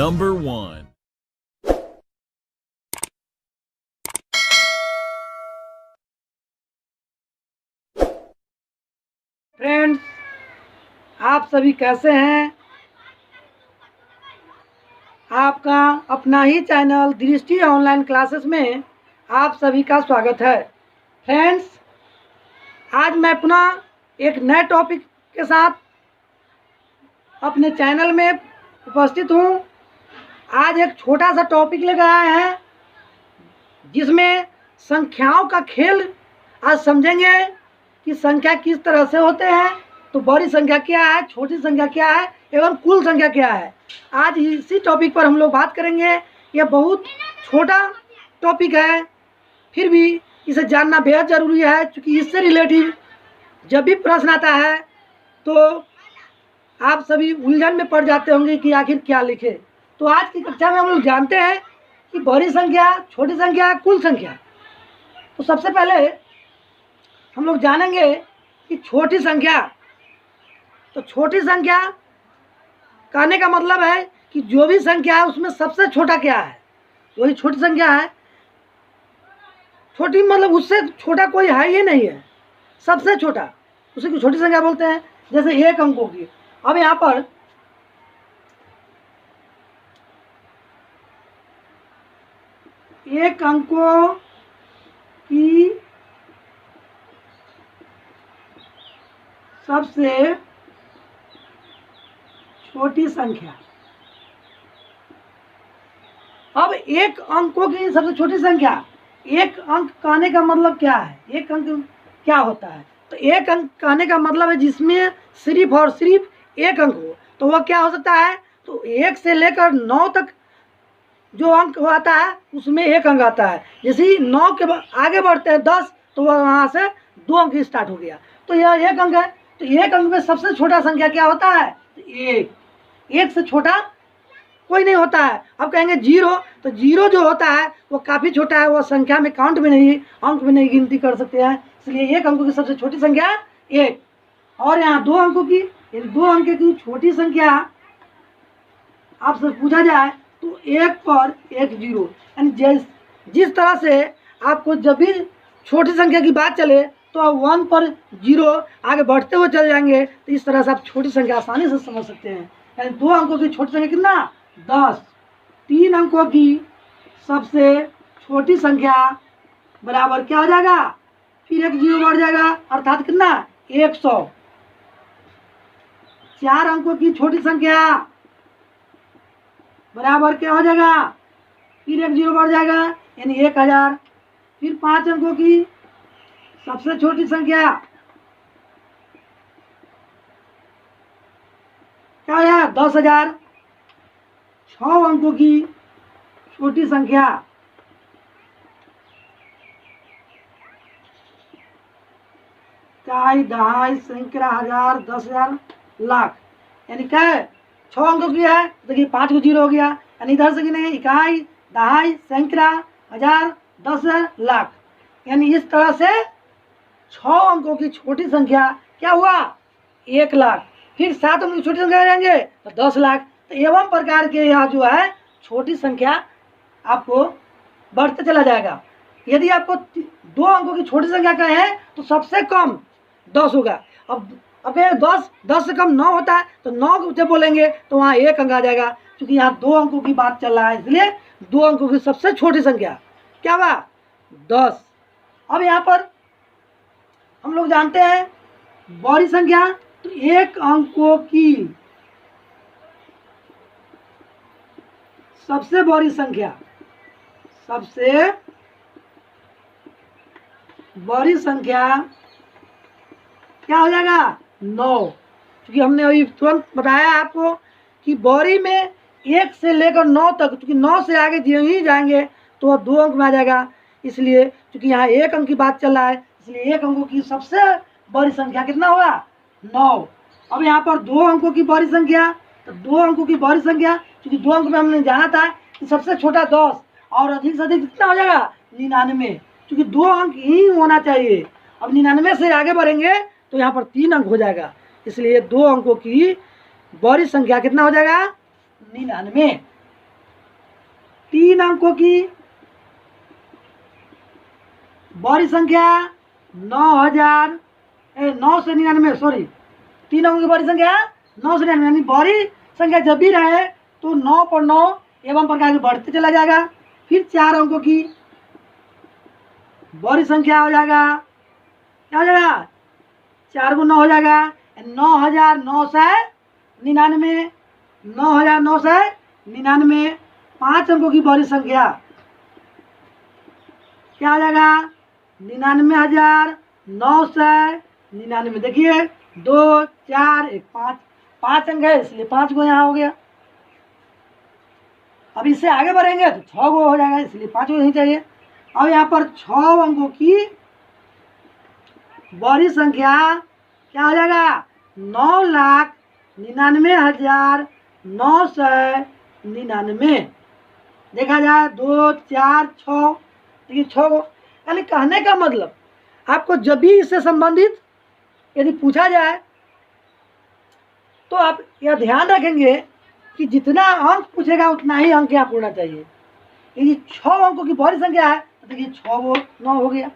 Number 1. Friends, आप सभी कैसे हैं? आपका अपना ही चैनल दृष्टि ऑनलाइन क्लासेस में आप सभी का स्वागत है। फ्रेंड्स, आज मैं पुनः एक नए टॉपिक के साथ अपने चैनल में उपस्थित हूँ। आज एक छोटा सा टॉपिक लेकर आए हैं जिसमें संख्याओं का खेल आज समझेंगे कि संख्या किस तरह से होते हैं, तो बड़ी संख्या क्या है, छोटी संख्या क्या है एवं कुल संख्या क्या है। आज इसी टॉपिक पर हम लोग बात करेंगे। यह बहुत छोटा टॉपिक है, फिर भी इसे जानना बेहद ज़रूरी है, क्योंकि इससे रिलेटिव जब भी प्रश्न आता है तो आप सभी उलझन में पड़ जाते होंगे कि आखिर क्या लिखें। तो आज की कक्षा में हम लोग जानते हैं कि बड़ी संख्या, छोटी संख्या, कुल संख्या। तो सबसे पहले हम लोग जानेंगे कि छोटी संख्या। तो छोटी संख्या कहने का मतलब है कि जो भी संख्या है उसमें सबसे छोटा क्या है, वही छोटी संख्या है। छोटी मतलब उससे छोटा कोई है ही नहीं है, सबसे छोटा, उसी को छोटी संख्या बोलते हैं। जैसे एक अंकों की, अब यहाँ पर एक अंकों की सबसे छोटी संख्या। अब एक अंकों की सबसे छोटी संख्या, एक अंक कहने का मतलब क्या है, एक अंक क्या होता है? तो एक अंक कहने का मतलब है जिसमें सिर्फ और सिर्फ एक अंक हो। तो वह क्या हो सकता है? तो 1 से लेकर 9 तक जो अंक आता है उसमें एक अंक आता है। जैसे ही 9 के आगे बढ़ते हैं 10, तो वह वहाँ से 2 अंक स्टार्ट हो गया, तो यह एक अंक है। तो एक अंक में सबसे छोटा संख्या क्या होता है? तो एक से छोटा कोई नहीं होता है। अब कहेंगे जीरो, तो जीरो जो होता है वो काफ़ी छोटा है, वो संख्या में काउंट में नहीं, अंक में नहीं गिनती कर सकते हैं। इसलिए एक अंकों की सबसे छोटी संख्या एक। और यहाँ 2 अंकों की, यदि 2 अंक की छोटी संख्या आपसे पूछा जाए तो 1 पर 1 जीरो। यानी जिस तरह से आपको जब भी छोटी संख्या की बात चले तो आप 1 पर 0 आगे बढ़ते हुए चल जाएंगे। तो इस तरह से आप छोटी संख्या आसानी से समझ सकते हैं। यानी 2 अंकों की छोटी संख्या कितना? 10। 3 अंकों की सबसे छोटी संख्या बराबर क्या हो जाएगा? फिर 1 जीरो बढ़ जाएगा, अर्थात कितना? 100। 4 अंकों की छोटी संख्या बराबर क्या हो जाएगा? फिर 1 जीरो बढ़ जाएगा, यानी 1000। फिर 5 अंकों की सबसे छोटी संख्या क्या है? 10,000। 6 अंकों की छोटी संख्या इकाई, दहाई, सैकड़ा, हजार, 10,000, लाख। यानी क्या है? 6 अंकों की है, देखिए 5 को जीरो हो गया, यानी इधर से गिने इकाई, दहाई, सैकड़ा, हजार, 10,000, लाख। यानी इस तरह से 6 अंकों की छोटी संख्या क्या हुआ? 1 लाख। फिर 7 अंकों की छोटी संख्या जाएंगे तो 10 लाख। तो एवं प्रकार के यहाँ जो है छोटी संख्या आपको बढ़ते चला जाएगा। यदि आपको 2 अंकों की छोटी संख्या कहें तो सबसे कम 10 होगा। अब 10 से कम 9 होता है, तो 9 जब बोलेंगे तो वहाँ 1 अंक आ जाएगा, क्योंकि यहाँ 2 अंकों की बात चल रहा है, इसलिए 2 अंकों की सबसे छोटी संख्या क्या हुआ? 10। अब यहाँ पर हम लोग जानते हैं बड़ी संख्या। तो 1 अंकों की सबसे बड़ी संख्या, सबसे बड़ी संख्या क्या हो जाएगा? 9। क्योंकि हमने अभी तुरंत बताया आपको कि बड़ी में 1 से लेकर 9 तक, क्योंकि 9 से आगे जो ही जाएंगे तो वह 2 अंक में आ जाएगा। इसलिए क्योंकि यहाँ 1 अंक की बात चल रहा है, इसलिए 1 अंकों की सबसे बड़ी संख्या कितना होगा? 9। अब यहाँ पर 2 अंकों की बड़ी संख्या, तो 2 अंकों की बड़ी संख्या, क्योंकि 2 अंक में हमने जाना था कि सबसे छोटा 10 और अधिक से अधिक कितना हो जाएगा? 99, क्योंकि 2 अंक ही होना चाहिए। अब 99 से आगे बढ़ेंगे तो यहाँ पर 3 अंक हो जाएगा, इसलिए 2 अंकों की बड़ी संख्या कितना हो जाएगा? 99। 3 अंकों की बड़ी संख्या 9,999, सॉरी 3 अंकों की बड़ी संख्या 999, यानी बड़ी संख्या जब भी रहे तो 9 पर 9 एवं प्रकार के बढ़ते चला जाएगा। फिर 4 अंकों की बड़ी संख्या हो जाएगा, क्या हो जाएगा, 4 गुना हो जाएगा 9,999, 9,999। 5 अंकों की बड़ी संख्या क्या हो जाएगा, 99,999। देखिए 2 4 1 5, 5 अंक है इसलिए 5 को यहाँ हो गया। अब इससे आगे बढ़ेंगे तो 6 को हो जाएगा, इसलिए 5 को नहीं चाहिए। अब यहाँ पर 6 अंकों की बड़ी संख्या क्या हो जाएगा, 9,99,999। देखा जाए 2 4 6, देखिए 6 को, यानी कहने का मतलब आपको जब भी इससे संबंधित यदि पूछा जाए तो आप यह ध्यान रखेंगे कि जितना अंक पूछेगा उतना ही अंक यहाँ पूछना चाहिए। यदि 6 अंकों की बड़ी संख्या है तो देखिए 6 को 9 हो गया।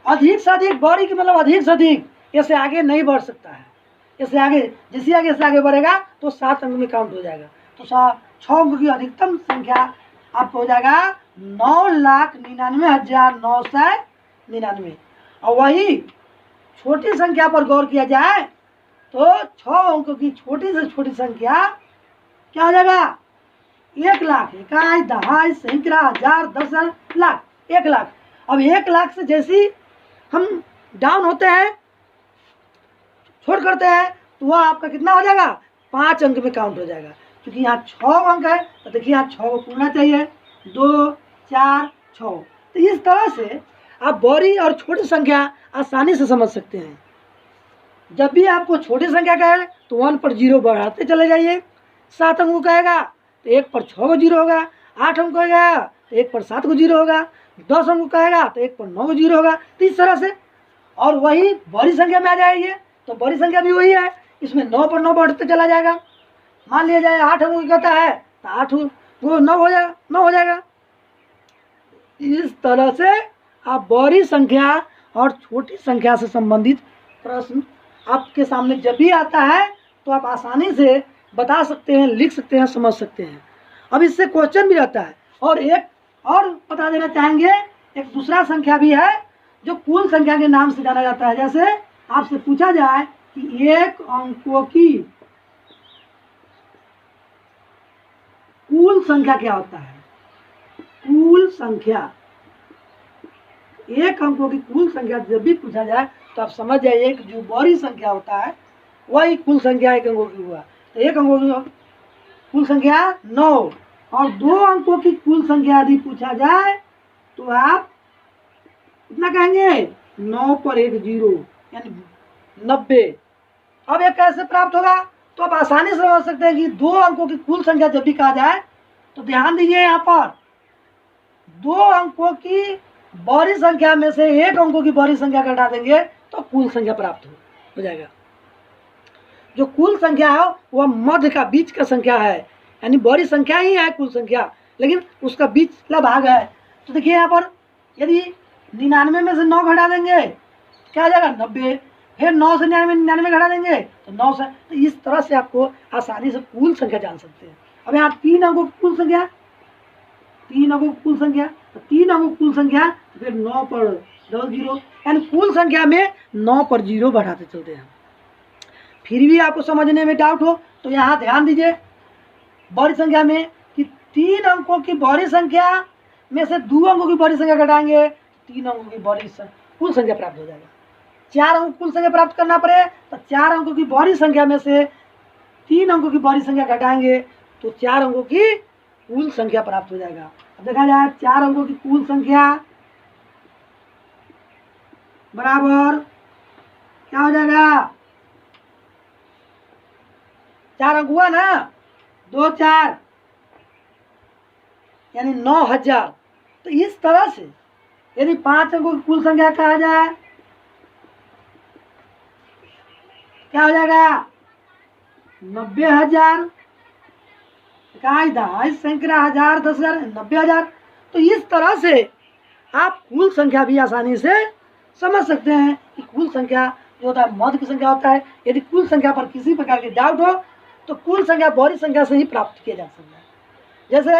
अधिक से अधिक बड़ी की मतलब अधिक से अधिक, इससे आगे नहीं बढ़ सकता है। इससे आगे जैसे आगे से आगे बढ़ेगा तो 7 अंक में काउंट हो जाएगा। तो 6 अंकों की अधिकतम संख्या आपको हो जाएगा 9,99,999। और वही छोटी संख्या पर गौर किया जाए तो 6 अंकों की छोटी से छोटी संख्या क्या हो जाएगा, 1 लाख, इकाई, दहाई, सैकड़ा, हजार, 10,000, लाख, 1 लाख। अब 1 लाख से जैसी हम डाउन होते हैं, छोड़ करते हैं, तो वह आपका कितना हो जाएगा, 5 अंक में काउंट हो जाएगा। क्योंकि यहाँ 6 अंक है तो देखिए यहाँ 6 को पूरना चाहिए, 2 4 6। तो इस तरह से आप बड़ी और छोटी संख्या आसानी से समझ सकते हैं। जब भी आपको छोटी संख्या कहे तो 1 पर 0 बढ़ाते चले जाइए। 7 अंक कहेगा तो 1 पर 6 को 0 होगा, 8 अंक कहेगा तो 1 पर 7 को 0 होगा, 10 अंक कहेगा तो 1 पर 9 को 0 होगा। तो इस तरह से, और वही बड़ी संख्या में आ जाएगी तो बड़ी संख्या भी वही है, इसमें 9 पर 9 बढ़ते चला जाएगा। मान लिया जाए 8 अंक कहता है तो 8 वो 9 हो जाएगा, 9 हो जाएगा। इस तरह से आप बड़ी संख्या और छोटी संख्या से संबंधित प्रश्न आपके सामने जब भी आता है तो आप आसानी से बता सकते हैं, लिख सकते हैं, समझ सकते हैं। अब इससे क्वेश्चन भी रहता है। और एक और बता देना चाहेंगे, एक दूसरा संख्या भी है जो कुल संख्या के नाम से जाना जाता है। जैसे आपसे पूछा जाए कि 1 अंकों की कुल संख्या क्या होता है, कुल संख्या, 1 अंकों की कुल संख्या जब भी पूछा जाए तो आप समझ जाइए कि जो बड़ी संख्या होता है वही कुल संख्या 1 अंकों की हुआ। तो 1 अंकों की कुल संख्या 9, और 2 अंकों की कुल संख्या यदि पूछा जाए तो आप कितना कहेंगे, 9 पर 1 0, यानी 90। अब ये कैसे प्राप्त होगा, तो आप आसानी से समझ सकते हैं कि 2 अंकों की कुल संख्या जब भी कहा जाए तो ध्यान दीजिए, यहाँ पर 2 अंकों की बड़ी संख्या में से 1 अंकों की बड़ी संख्या घटा देंगे तो कुल संख्या प्राप्त हो जाएगा। जो कुल संख्या है वह मध्य का बीच का संख्या है, यानी बड़ी संख्या ही है कुल संख्या, लेकिन उसका बीचला भाग है। तो देखिए यहाँ पर यदि 99 में से 9 घटा देंगे क्या आ जाएगा, 90। फिर 9 से 99 घटा देंगे तो 9 से। तो इस तरह से आपको आसानी से कुल संख्या जान सकते हैं। अब यहाँ 3 अंकों की कुल संख्या, 3 अंकों की कुल संख्या, तो 3 अंकों की कुल संख्या, फिर 9 पर 0, यानी कुल संख्या में 9 पर 0 बढ़ाते चलते हैं। फिर भी आपको समझने में डाउट हो तो यहाँ ध्यान दीजिए, बड़ी संख्या में कि 3 अंकों की बड़ी संख्या में से 2 अंकों की बड़ी संख्या घटाएंगे, 3 अंकों की बड़ी कुल संख्या प्राप्त हो जाएगा। 4 अंकों की कुल संख्या प्राप्त करना पड़े तो 4 अंकों की बड़ी संख्या में से 3 अंकों की बड़ी संख्या घटाएंगे तो 4 अंकों की कुल संख्या प्राप्त हो जाएगा। अब देखा जाए 4 अंकों की कुल संख्या बराबर क्या हो जाएगा, 4 अंक हुआ ना, 2 4, यानी 9,000। तो इस तरह से यदि 5 अंकों की कुल संख्या कहा जाए क्या हो जाएगा, 90,000। कहाँ इकाई संख्या 1000, 10,000, 90,000। तो इस तरह से आप कुल संख्या भी आसानी से समझ सकते हैं कि कुल संख्या जो होता है मध्य की संख्या होता है। यदि कुल संख्या पर किसी प्रकार के डाउट हो तो कुल संख्या बड़ी संख्या से ही प्राप्त किया जा सकता है। जैसे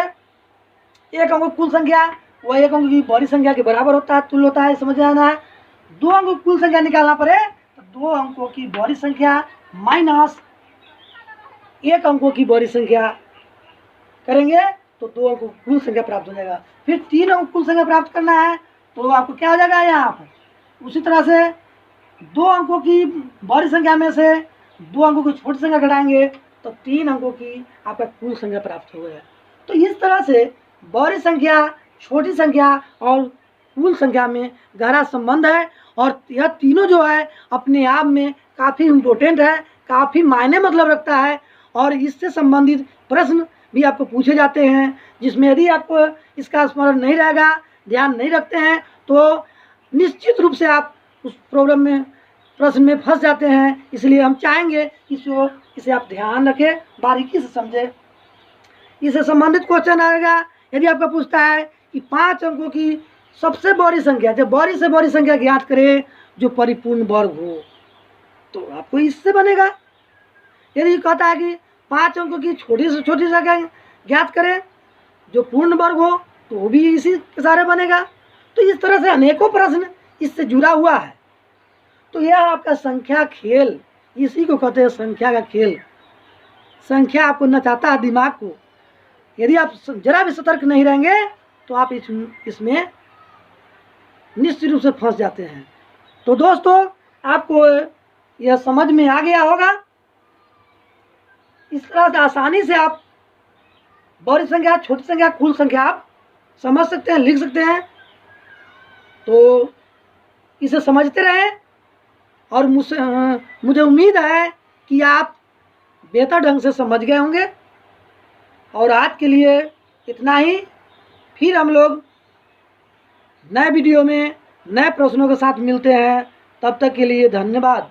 एक अंक कुल संख्या वह एक अंक की बड़ी संख्या के बराबर होता है, तुल्य होता है, समझ आना है। दो अंक कुल संख्या निकालना पड़े तो दो अंकों की बड़ी संख्या माइनस एक अंकों की बड़ी संख्या करेंगे तो दो अंकों की कुल संख्या प्राप्त हो जाएगा। फिर तीन अंक कुल संख्या प्राप्त करना है तो आपको क्या हो जाएगा यहाँ पर। उसी तरह से दो अंकों की बड़ी संख्या में से दो अंकों की छोटी संख्या घटाएंगे तो तीन अंकों की आपका कुल संख्या प्राप्त हो गया। तो इस तरह से बड़ी संख्या, छोटी संख्या और कुल संख्या में गहरा संबंध है और यह तीनों जो है अपने आप में काफ़ी इम्पोर्टेंट है, काफ़ी मायने मतलब रखता है। और इससे संबंधित प्रश्न भी आपको पूछे जाते हैं, जिसमें यदि आपको इसका स्मरण नहीं रहेगा, ध्यान नहीं रखते हैं तो निश्चित रूप से आप उस प्रॉब्लम में, प्रश्न में फंस जाते हैं। इसलिए हम चाहेंगे कि इसे आप ध्यान रखें, बारीकी से समझें। इससे संबंधित क्वेश्चन आएगा यदि आपका पूछता है कि 5 अंकों की सबसे बड़ी संख्या, जब बड़ी से बड़ी संख्या ज्ञात करें जो परिपूर्ण वर्ग हो, तो आपको इससे बनेगा। यदि कहता है कि 5 अंकों की छोटी से छोटी संख्या ज्ञात करें जो पूर्ण वर्ग हो, तो वो भी इसी के सारे बनेगा। तो इस तरह से अनेकों प्रश्न इससे जुड़ा हुआ है। तो यह आपका संख्या खेल, इसी को कहते हैं संख्या का खेल। संख्या आपको नचाता है दिमाग को। यदि आप जरा भी सतर्क नहीं रहेंगे तो आप इसमें निश्चित रूप से फंस जाते हैं। तो दोस्तों, आपको यह समझ में आ गया होगा। इस तरह से आसानी से आप बड़ी संख्या, छोटी संख्या, कुल संख्या आप समझ सकते हैं, लिख सकते हैं। तो इसे समझते रहें और मुझे उम्मीद है कि आप बेहतर ढंग से समझ गए होंगे। और आज के लिए इतना ही। फिर हम लोग नए वीडियो में नए प्रश्नों के साथ मिलते हैं। तब तक के लिए धन्यवाद।